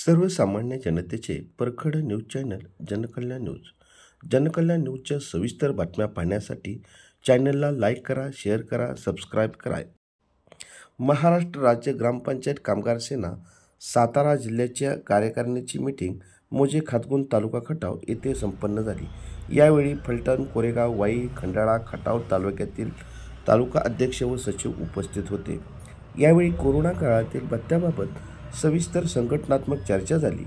सर्वसामान्य जनतेचे परखड न्यूज चॅनल जनकल्याण न्यूज. जनकल्याण न्यूजच्या सविस्तर बातम्या पाहण्यासाठी चॅनलला लाईक करा, शेअर करा, सबस्क्राईब करा. महाराष्ट्र राज्य ग्रामपंचायत कामगार सेना सातारा जिल्ह्याच्या कार्यकारिणीची मीटिंग मोजे खातगुंद तालुका खटाव येथे संपन्न झाली. यावेळी फलटण, कोरेगाव, वाई, खंडाळा, खटाव तालुक्यातील तालुका अध्यक्ष व सचिव उपस्थित होते. यावेळी कोरोना काळातील भत्त्याबाबत सविस्तर संघटनात्मक चर्चा झाली.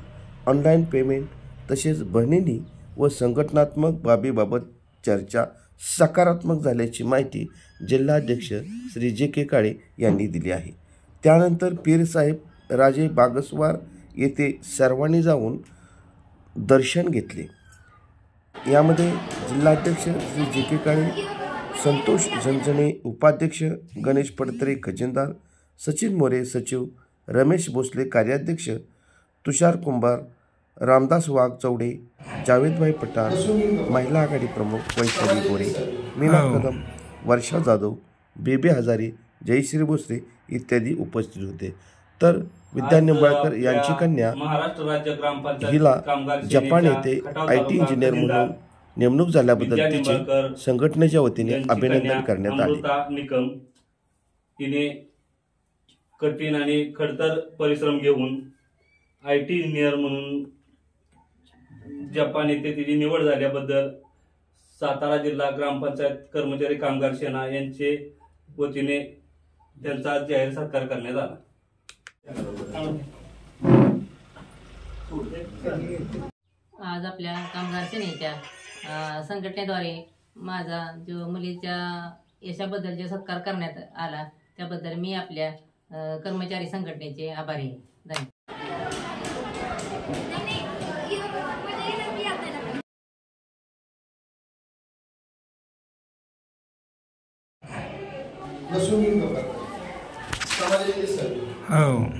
ऑनलाईन पेमेंट तसेच बहिणी व संघटनात्मक बाबीबाबत चर्चा सकारात्मक झाल्याची माहिती जिल्हाध्यक्ष श्री जे.के. काळे यांनी दिली आहे. त्यानंतर पीरसाहेब राजे बागसवार येथे सर्वांनी जाऊन दर्शन घेतले. यामध्ये जिल्हाध्यक्ष श्री जे.के. काळे, संतोष झणझणे उपाध्यक्ष, गणेश पडतरे खजिनदार, सचिन मोरे सचिव, रमेश भोसले कार्याध्यक्ष, तुषार कुंभार, रामदास वाघ चौडे, जावेदभाई पठाण, महिला आघाडी प्रमुख वैशाली गोरे, मीना कदम, वर्षा जाधव, बेबे हजारे, जयश्री भोसले इत्यादी उपस्थित होते. तर विद्या निंबाळकर यांची कन्या हिला जपान येथे IT इंजिनियर म्हणून नेमणूक झाल्याबद्दल तिचे संघटनेच्या वतीने अभिनंदन करण्यात आले. तिने कठीण आणि खडतर परिश्रम घेऊन IT इंजिनियर म्हणून जपान येथे तिची निवड झाल्याबद्दल सातारा जिल्हा ग्रामपंचायत कर्मचारी कामगार सेना यांचे वतीने त्यांचा जाहीर सत्कार करण्यात आला. आज आपल्या कामगार सेनेच्या संघटनेद्वारे माझा जो मुलीच्या यशाबद्दल जो सत्कार करण्यात आला त्याबद्दल मी आपल्या कर्मचारी संघटनेचे आभारी आहे. हो.